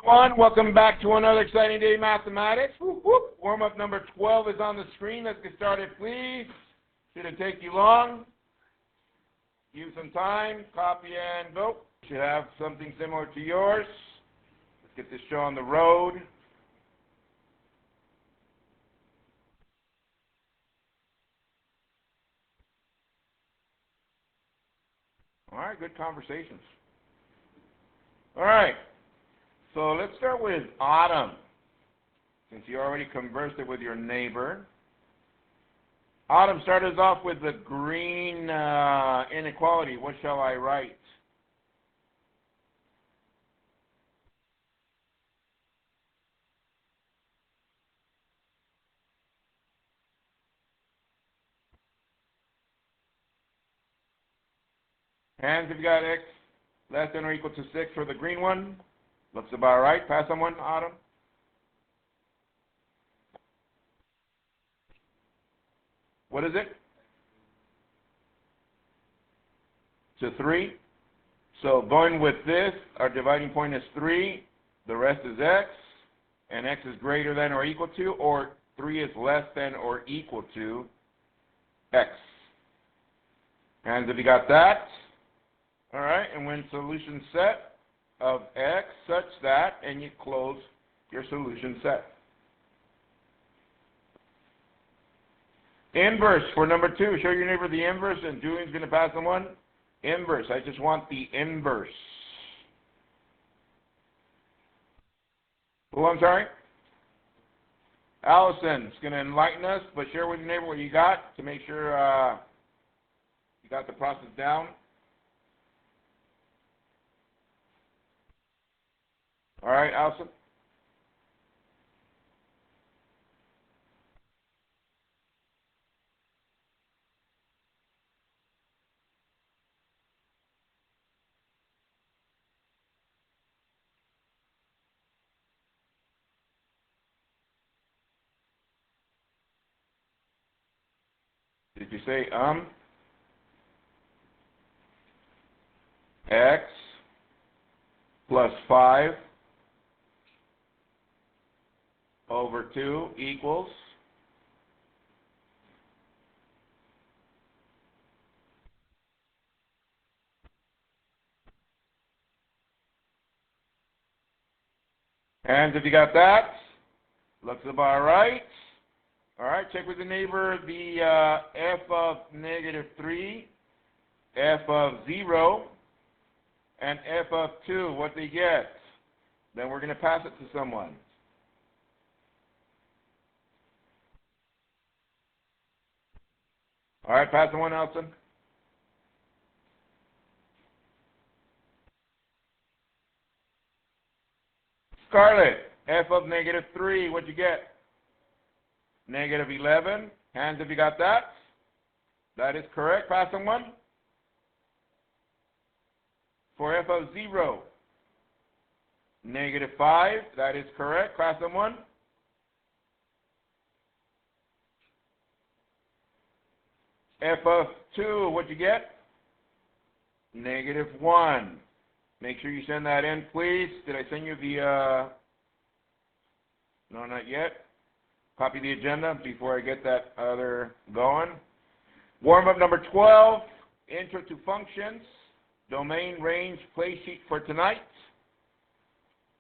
Everyone, welcome back to another exciting day in mathematics. Whoop, whoop. Warm-up number 12 is on the screen. Let's get started, please. Shouldn't take you long. Use some time. Copy and go. Should have something similar to yours. Let's get this show on the road. All right, good conversations. All right, so let's start with Autumn, since you already conversed it with your neighbor. Autumn, start us off with the green inequality. What shall I write? Hands if you got x less than or equal to 6 for the green one. Looks about right. Pass on one, Autumn. What is it? To 3. So going with this, our dividing point is 3. The rest is x. And x is greater than or equal to, or 3 is less than or equal to x. Hands if you got that. All right, and when solution set of x such that, and you close your solution set. Inverse for number 2. Show your neighbor the inverse, and Julian's going to pass on one. Inverse. I just want the inverse. Oh, I'm sorry? Allison's going to enlighten us, but share with your neighbor what you got to make sure you got the process down. All right, Allison. Did you say x plus 5 over 2 equals hands if you got that. Looks about right. All right, check with the neighbor the f of negative 3, f of 0, and f of 2, what they get. Then we're going to pass it to someone. All right, pass the one, Elson. Scarlett, f of negative 3, what'd you get? Negative 11. Hands if you got that. That is correct. Pass on one. For f of 0, negative 5. That is correct. Pass on one. F of 2, what'd you get? Negative 1. Make sure you send that in, please. Did I send you the, no, not yet. Copy the agenda before I get that other going. Warm-up number 12, intro to functions, domain, range, play sheet for tonight.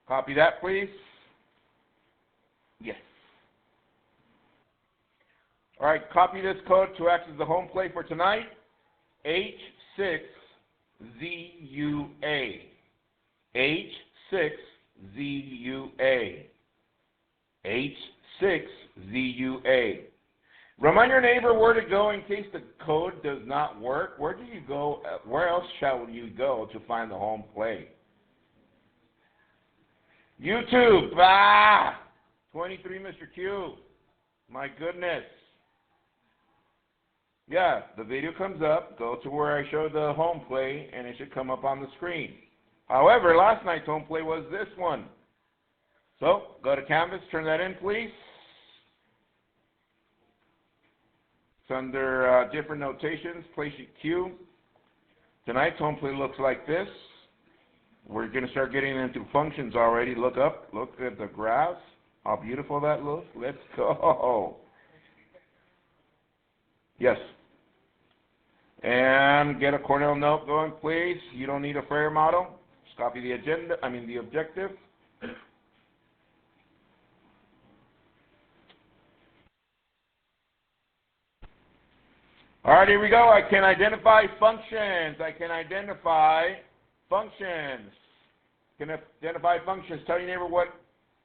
Copy that, please. Yes. All right, copy this code to access the home play for tonight. H6ZUA. H6ZUA. H6ZUA. Remind your neighbor where to go in case the code does not work. Where do you go? Where else shall you go to find the home play? YouTube. 23 Mr. Q. My goodness. Yeah, the video comes up. Go to where I showed the home play, and it should come up on the screen. However, last night's home play was this one. So, go to Canvas, turn that in, please. It's under different notations, play sheet Q. Tonight's home play looks like this. We're going to start getting into functions already. Look up. Look at the graphs. How beautiful that looks. Let's go. Yes. And get a Cornell note going, please. You don't need a Freire model. Just copy the agenda. The objective. All right, here we go. I can identify functions. Can identify functions. Tell your neighbor, what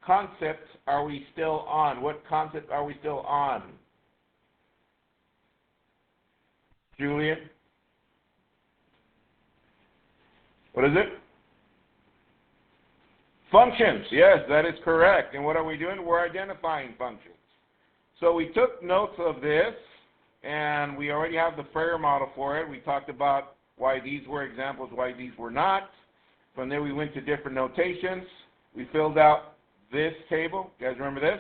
concept are we still on? Julian? What is it? Functions. Yes, that is correct. And what are we doing? We're identifying functions. So we took notes of this, and we already have the Freire model for it. We talked about why these were examples, why these were not. From there we went to different notations. We filled out this table. You guys remember this?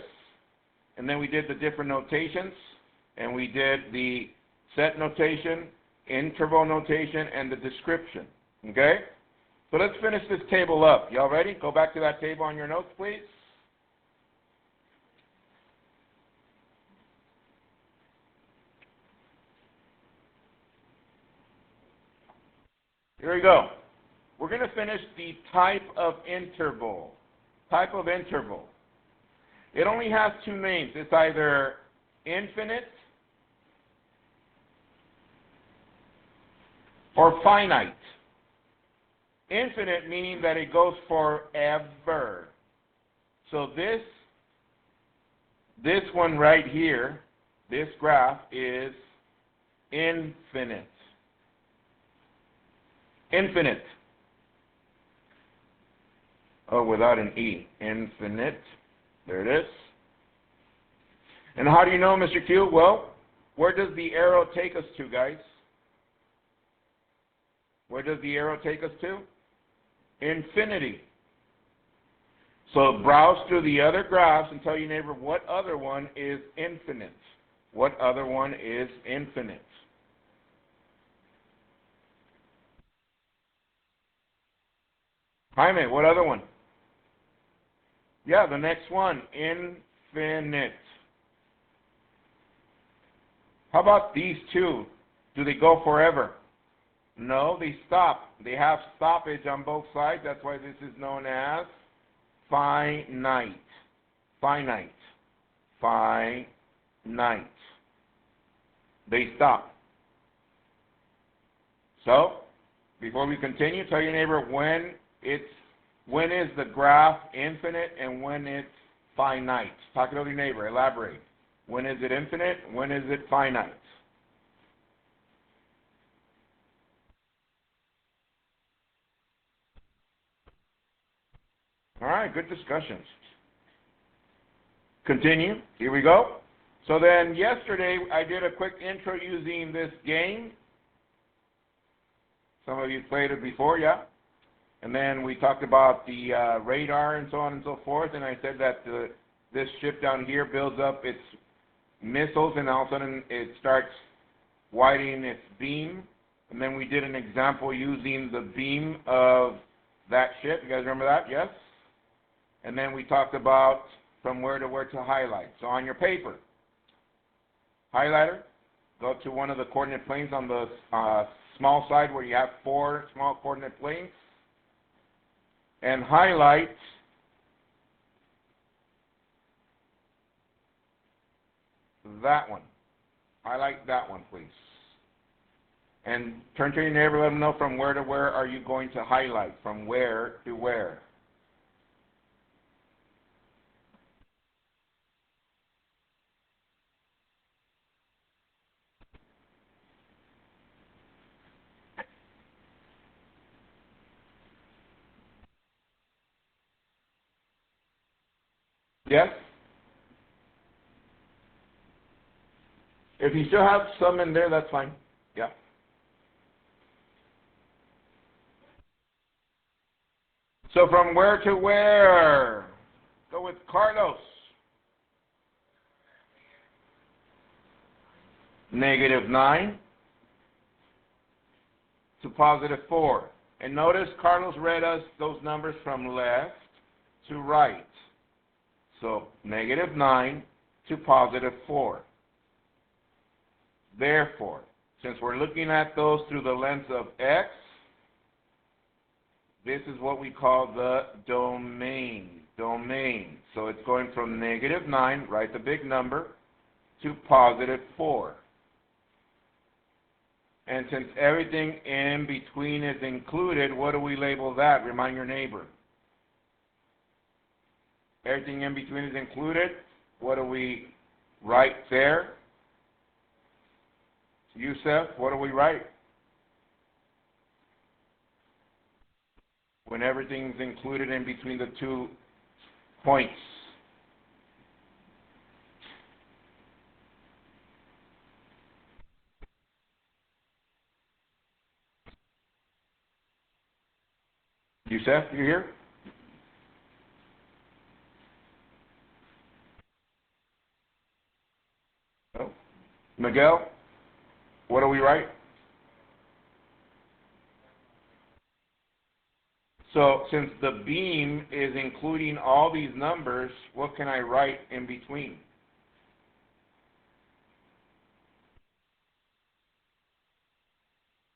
And then we did the different notations, and we did the set notation, interval notation, and the description. Okay? So let's finish this table up. Y'all ready? Go back to that table on your notes, please. Here we go. We're going to finish the type of interval. It only has two names. It's either infinite or finite. Infinite meaning that it goes forever. So this one right here, this graph is infinite. Infinite. Oh, without an E. Infinite. There it is. And how do you know, Mr. Q? Well, where does the arrow take us to, guys? Where does the arrow take us to? Infinity. So browse through the other graphs and tell your neighbor what other one is infinite. What other one is infinite? Jaime, what other one? Yeah, the next one, infinite. How about these two? Do they go forever? No, they stop. They have stoppage on both sides. That's why this is known as finite. Finite. Finite. They stop. So, before we continue, tell your neighbor when is the graph infinite and when it's finite. Talk to your neighbor. Elaborate. When is it infinite? When is it finite? All right, good discussions. Continue. Here we go. So then yesterday I did a quick intro using this game. Some of you played it before, yeah? And then we talked about the radar and so on and so forth, and I said that this ship down here builds up its missiles, and all of a sudden it starts widening its beam. And then we did an example using the beam of that ship. You guys remember that? Yes? And then we talked about from where to highlight. So on your paper, highlighter, go to one of the coordinate planes on the small side where you have 4 small coordinate planes, and highlight that one. Highlight that one, please. And turn to your neighbor, let them know from where to where are you going to highlight, from where to where. Yes? If you still have some in there, that's fine. Yeah. So from where to where? Go with Carlos. -9 to +4. And notice Carlos read us those numbers from left to right. So -9 to +4. Therefore, since we're looking at those through the lens of x, this is what we call the domain. So it's going from -9, write the big number, to +4. And since everything in between is included, what do we label that? Remind your neighbor. Everything in between is included. What do we write there? Yusef, what do we write? When everything's included in between the 2 points. Yusef, you here? No. Miguel, what do we write? So since the beam is including all these numbers, what can I write in between?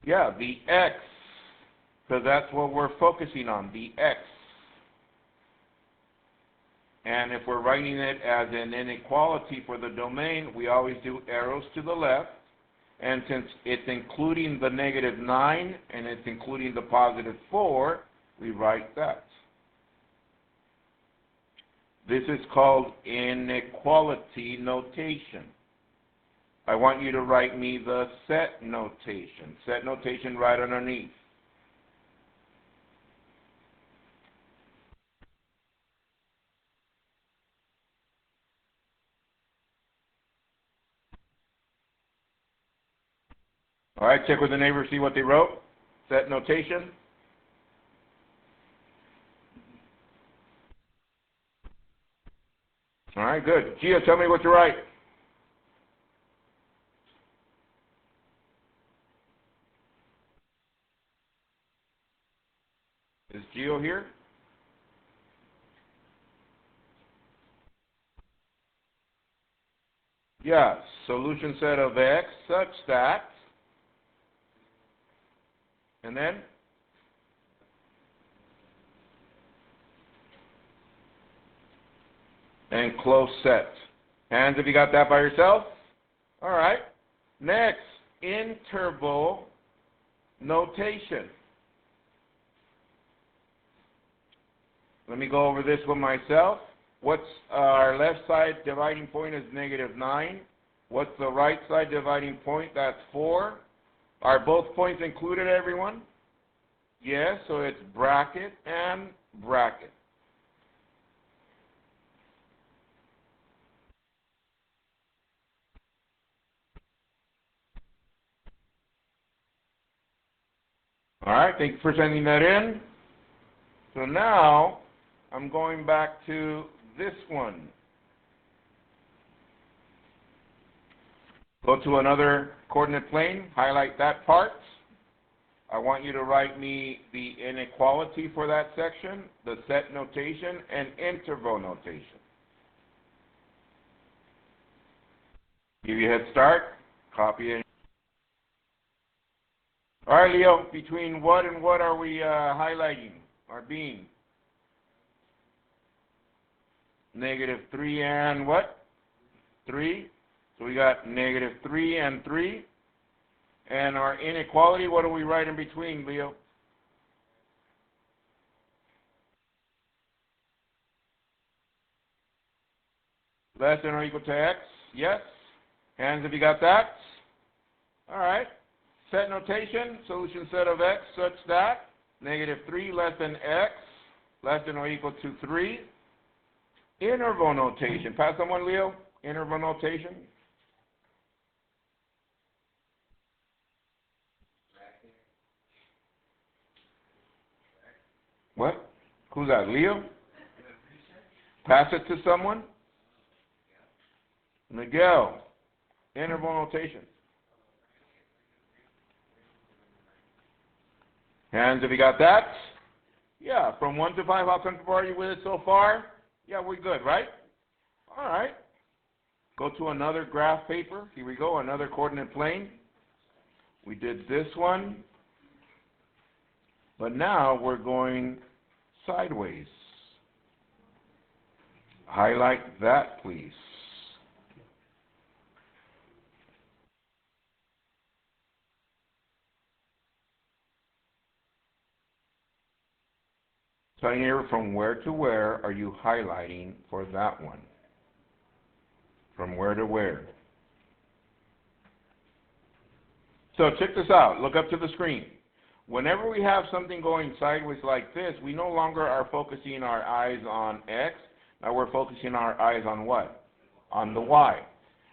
Yeah, the x, because that's what we're focusing on, the x. And if we're writing it as an inequality for the domain, we always do arrows to the left. And since it's including the -9 and it's including the +4, we write that. This is called inequality notation. I want you to write me the set notation. Set notation right underneath. All right, check with the neighbor, see what they wrote. Set notation. All right, good. Gio, tell me what you write. Is Gio here? Yes, solution set of x such that, and then? And close set. Hands if you got that by yourself. All right. Next, interval notation. Let me go over this with myself. What's our left side dividing point is -9. What's the right side dividing point? That's 4. Are both points included, everyone? Yes, so it's bracket and bracket. All right, thank you for sending that in. So now I'm going back to this one. Go to another coordinate plane, highlight that part. I want you to write me the inequality for that section, the set notation, and interval notation. Give you a head start, copy it. All right, Leo, between what and what are we highlighting, our beam? -3 and what? 3. So we got -3 and 3. And our inequality, what do we write in between, Leo? Less than or equal to x? Yes? Hands if you got that? All right. Set notation, solution set of x such that -3 less than x, less than or equal to 3. Interval notation. Pass someone, Leo. Interval notation. What? Who's that, Leo? Pass it to someone. Miguel. Interval notation. Hands, have you got that? Yeah, from 1 to 5, how comfortable are you with it so far? Yeah, we're good, right? All right. Go to another graph paper. Here we go, another coordinate plane. We did this one, but now we're going sideways. Highlight that, please. Tell you from where to where are you highlighting for that one? From where to where? So check this out. Look up to the screen. Whenever we have something going sideways like this, we no longer are focusing our eyes on X. Now we're focusing our eyes on what? On the Y.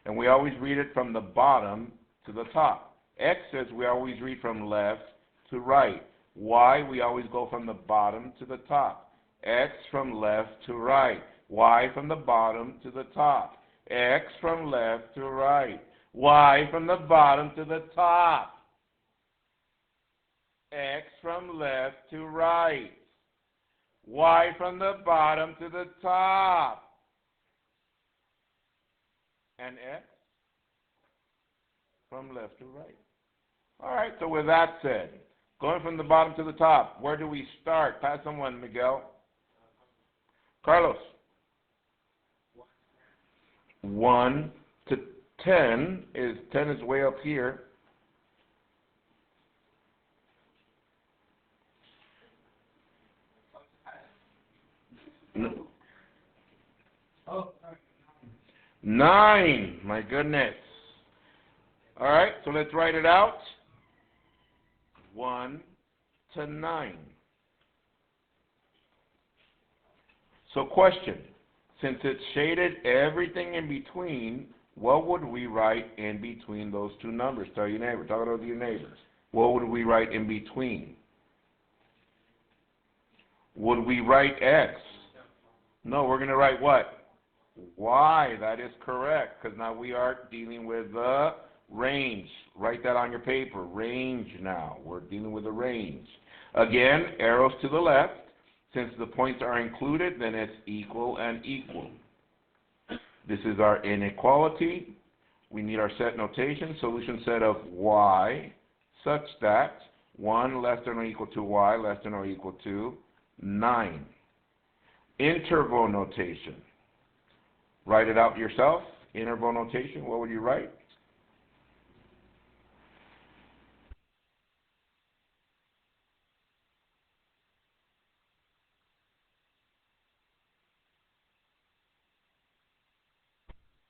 And we always read it from the bottom to the top. X says we always read from left to right. Y, we always go from the bottom to the top. X from left to right. Y from the bottom to the top. X from left to right. Y from the bottom to the top. X from left to right. Y from the bottom to the top. And X from left to right. All right, so with that said, going from the bottom to the top, where do we start? Pass someone, Miguel. Carlos. 1 to 10 is way up here. No. 9, my goodness. All right, so let's write it out. 1 to 9. So question, since it's shaded everything in between, what would we write in between those two numbers? Tell your neighbor, talk about your neighbors. What would we write in between? Would we write X? No, we're going to write what? Y. That is correct, because now we are dealing with the range. Write that on your paper. Range now. We're dealing with the range. Again, arrows to the left. Since the points are included, then it's equal and equal. This is our inequality. We need our set notation. Solution set of y such that 1 less than or equal to y less than or equal to 9. Interval notation. Write it out yourself. Interval notation, what would you write?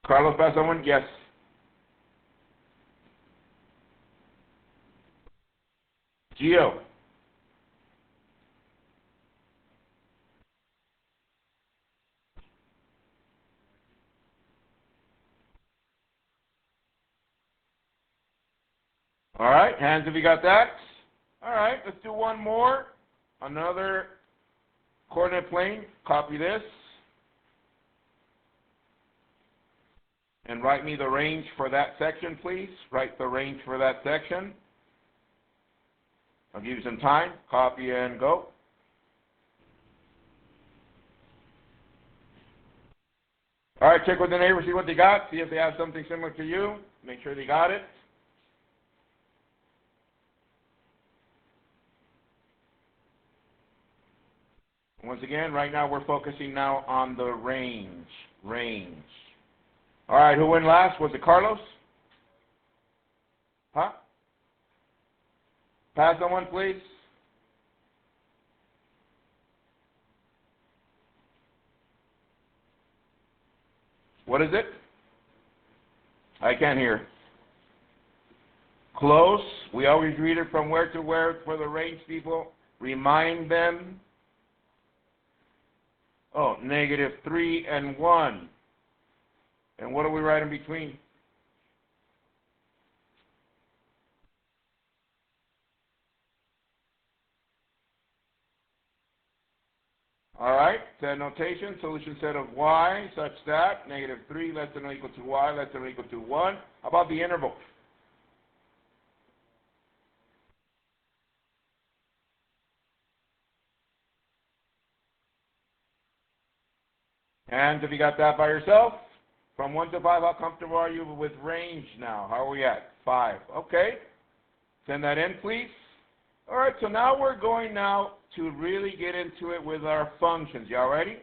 Carlos, pass someone? Yes. Gio. All right, hands, have you got that? All right, let's do one more. Another coordinate plane. Copy this. And write me the range for that section, please. Write the range for that section. I'll give you some time. Copy and go. All right, check with the neighbor, see what they got. See if they have something similar to you. Make sure they got it. Once again, right now we're focusing now on the range. Range. All right, who went last? Was it Carlos? Huh? Pass someone, please. What is it? I can't hear. Close. We always read it from where to where for the range people. Remind them. Oh, -3 and 1. And what do we write in between? All right, set notation, solution set of y such that -3 less than or equal to y less than or equal to 1. How about the interval? Hands if you got that by yourself. From 1 to 5, how comfortable are you with range now? How are we at? 5. Okay. Send that in, please. All right, so now we're going now to really get into it with our functions. Y'all ready?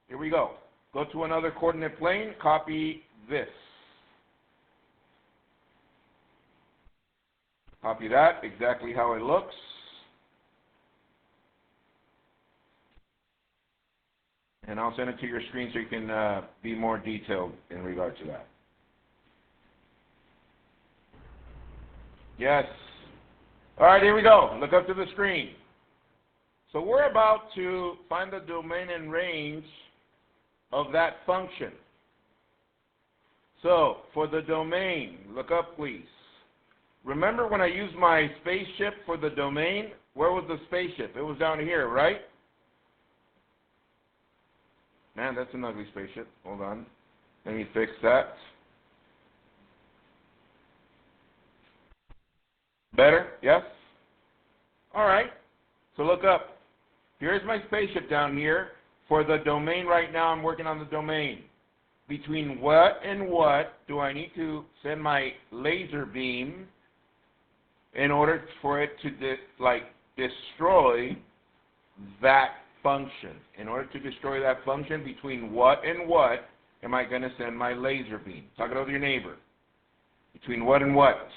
Here we go. Go to another coordinate plane. Copy this. Copy that, exactly how it looks. And I'll send it to your screen so you can be more detailed in regard to that. Yes. All right, here we go. Look up to the screen. So we're about to find the domain and range of that function. So for the domain, look up please. Remember when I used my spaceship for the domain? Where was the spaceship? It was down here, right? Man, that's an ugly spaceship. Hold on. Let me fix that. Better? Yes? All right. So look up. Here's my spaceship down here. For the domain right now, I'm working on the domain. Between what and what do I need to send my laser beam in order for it to destroy that function? In order to destroy that function, between what and what am I going to send my laser beam? Talk it over to your neighbor. Between what and what?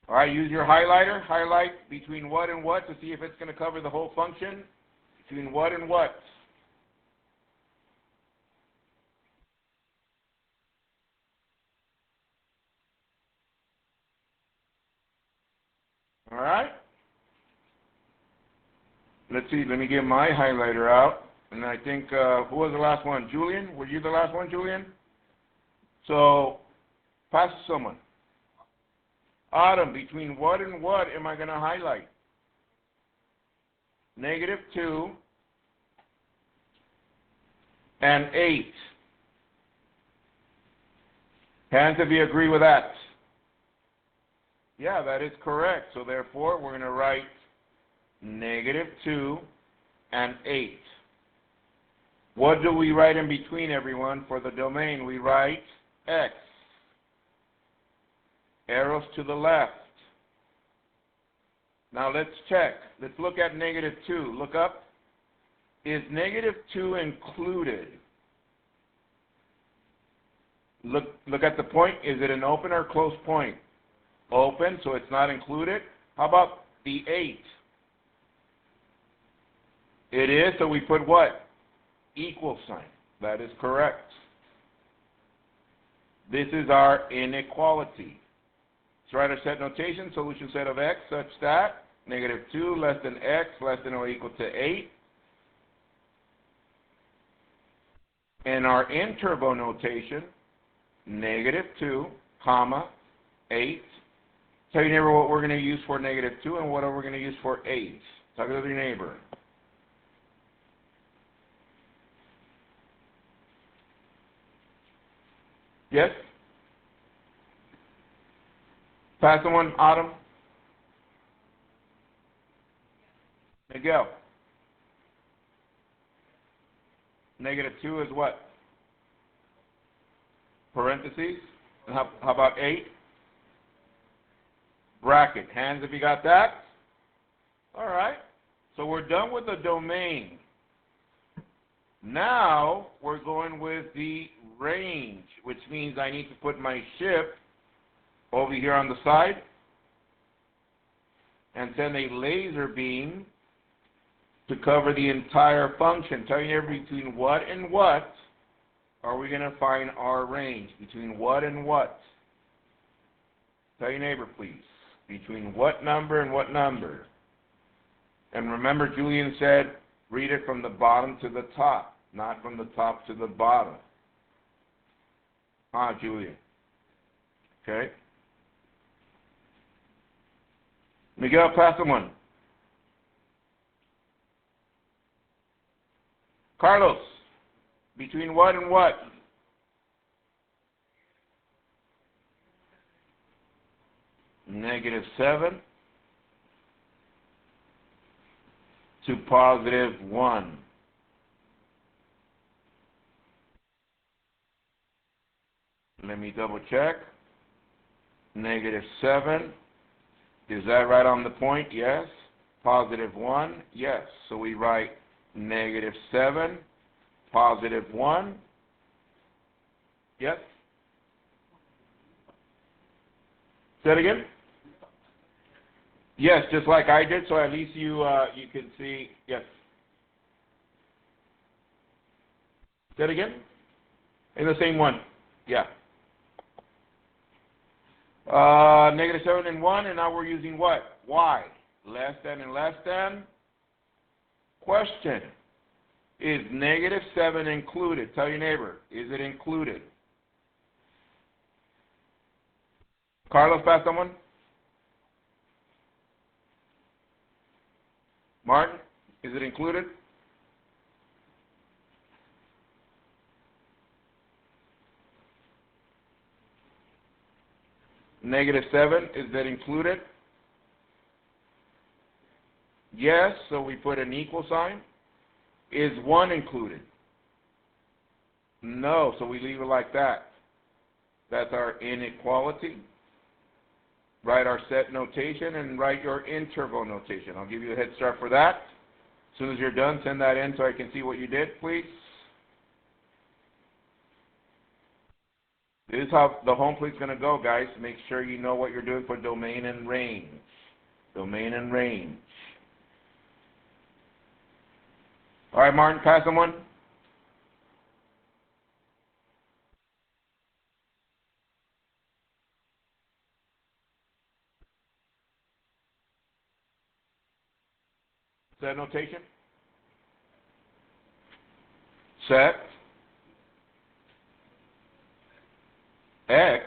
All right, use your highlighter. Highlight between what and what to see if it's going to cover the whole function. Between what and what? All right. Let's see. Let me get my highlighter out. And I think, who was the last one? Julian? Were you the last one, Julian? So, pass to someone. Autumn, between what and what am I going to highlight? -2 and 8. Hands if you agree with that. Yeah, that is correct. So therefore, we're going to write -2 and 8. What do we write in between, everyone? For the domain, we write x. Arrows to the left. Now let's check. Let's look at -2. Look up. Is -2 included? Look at the point. Is it an open or closed point? Open, so it's not included. How about the 8? It is, so we put what? Equal sign. That is correct. This is our inequality. Let's write our set notation, solution set of x such that -2 less than x less than or equal to 8. And our interval notation, -2, comma, 8. Tell your neighbor what we're going to use for -2 and what we're going to use for 8. Talk to your neighbor. Yes? Pass the one, Autumn. Miguel. -2 is what? Parentheses. And how about 8? Bracket. Hands if you got that. All right. So we're done with the domain. Now we're going with the range, which means I need to put my ship over here on the side and send a laser beam to cover the entire function. Tell you between what and what are we going to find our range? Between what and what? Tell your neighbor, please. Between what number and what number? And remember, Julian said, read it from the bottom to the top, not from the top to the bottom. Julian. Okay. Miguel, pass the one. Carlos, between what and what? -7 to positive 1. Let me double check. Negative 7. Is that right on the point? Yes. Positive 1? Yes. So we write negative 7, positive 1. Yes. Say it again. Yes, just like I did, so at least you can see. Yes. Say it again. In the same one. Yeah. Negative 7 and 1, and now we're using what? Y. Less than and less than. Question. Is negative 7 included? Tell your neighbor. Is it included? Carlos, pass someone. Martin, is it included? Negative 7, is that included? Yes, so we put an equal sign. Is 1 included? No, so we leave it like that. That's our inequality. Write our set notation and write your interval notation. I'll give you a head start for that. As soon as you're done, send that in so I can see what you did, please. This is how the home plate's going to go, guys. Make sure you know what you're doing for domain and range. Domain and range. All right, Martin, pass someone. Set notation. Set X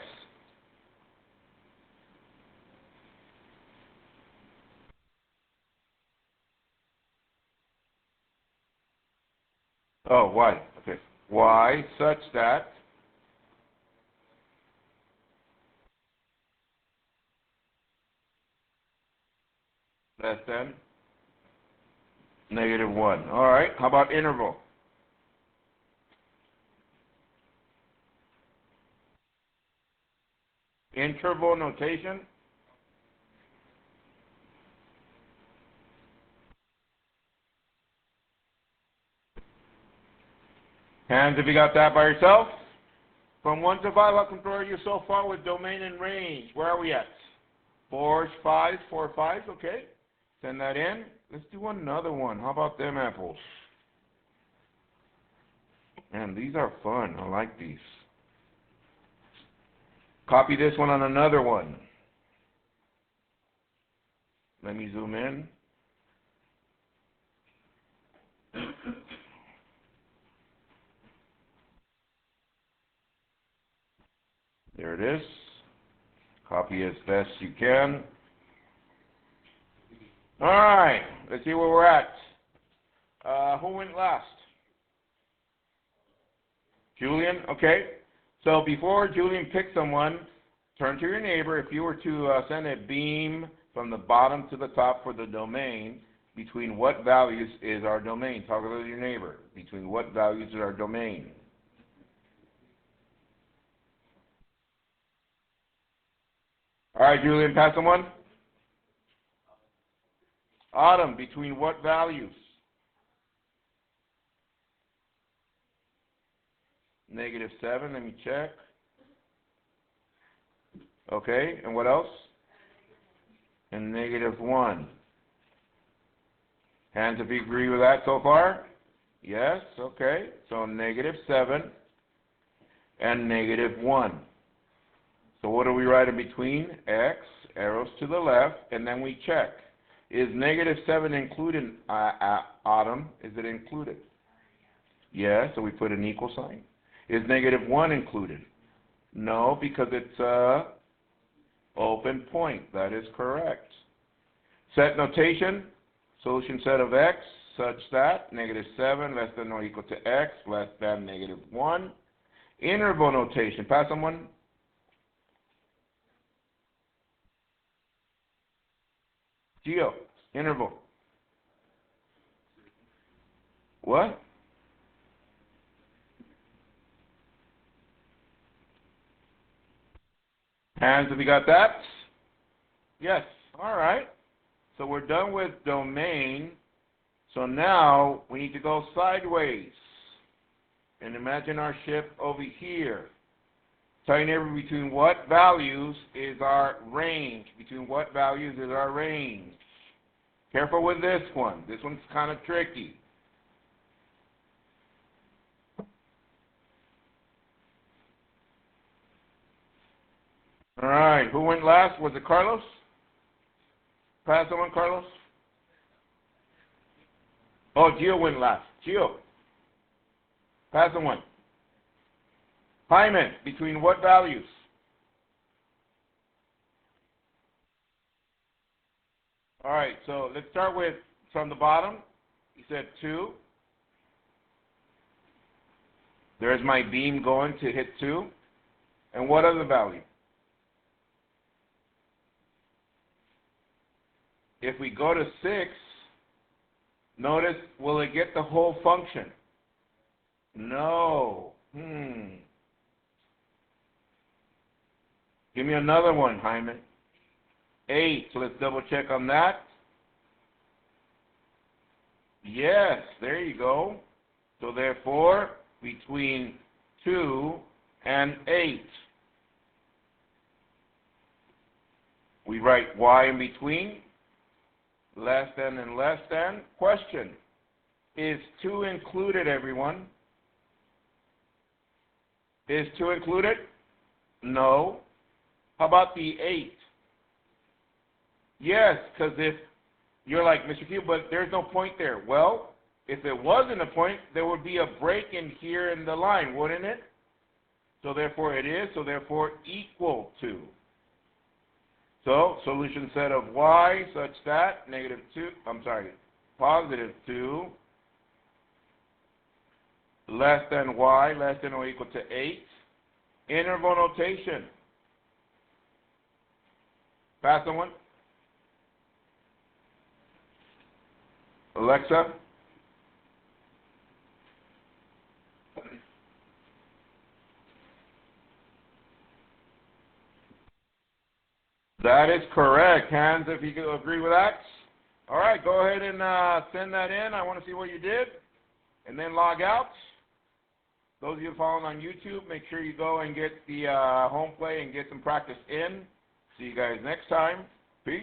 Y. Okay. Y such that less than negative 1. All right. How about interval? Interval notation. Hands if you got that by yourself. From 1 to 5, how comfortable are you so far with domain and range? Where are we at? 4s, 5s, 4, 5s. Okay. Send that in. Let's do another one. How about them apples? Man, these are fun. I like these. Copy this one on another one. Let me zoom in. There it is. Copy as best you can. All right. Let's see where we're at. Who went last? Julian? Okay. So before Julian picks someone, turn to your neighbor. If you were to send a beam from the bottom to the top for the domain, between what values is our domain? Talk to your neighbor. Between what values is our domain? All right, Julian, pass someone. Autumn, between what values? Negative 7, let me check. Okay, and what else? And negative 1. Hands if you agree with that so far? Yes, okay. So negative 7 and negative 1. So what do we write in between? X, arrows to the left, and then we check. Is negative 7 included, Autumn? Is it included? Yes, so we put an equal sign. Is negative 1 included? No, because it's a open point. That is correct. Set notation, solution set of X such that negative 7 less than or equal to X less than negative 1. Interval notation. Pass someone. Geo, interval. What? Hands, have you got that? Yes. All right. So we're done with domain. So now we need to go sideways. And imagine our ship over here. Telling everyone between what values is our range. Between what values is our range. Careful with this one. This one's kind of tricky. All right. Who went last? Was it Carlos? Pass the one, Carlos? Oh, Gio went last. Gio. Pass the one. Hyman, between what values? All right, so let's start with from the bottom. He said 2. There's my beam going to hit 2. And what other value? If we go to 6, notice, will it get the whole function? No. Give me another one, Hyman. 8. So let's double check on that. Yes, there you go. So therefore, between 2 and 8. We write y in between, less than and less than. Question, is 2 included, everyone? Is 2 included? No. How about the 8? Yes, because if you're like, Mr. Q, but there's no point there. Well, if it wasn't a point, there would be a break in here in the line, wouldn't it? So therefore it is, so therefore equal to. So solution set of y such that positive 2 less than y less than or equal to 8. Interval notation. Pass the one. Alexa. That is correct. Hands, if you can agree with that. All right, go ahead and send that in. I want to see what you did. And then log out. Those of you following on YouTube, make sure you go and get the home play and get some practice in. See you guys next time. Peace.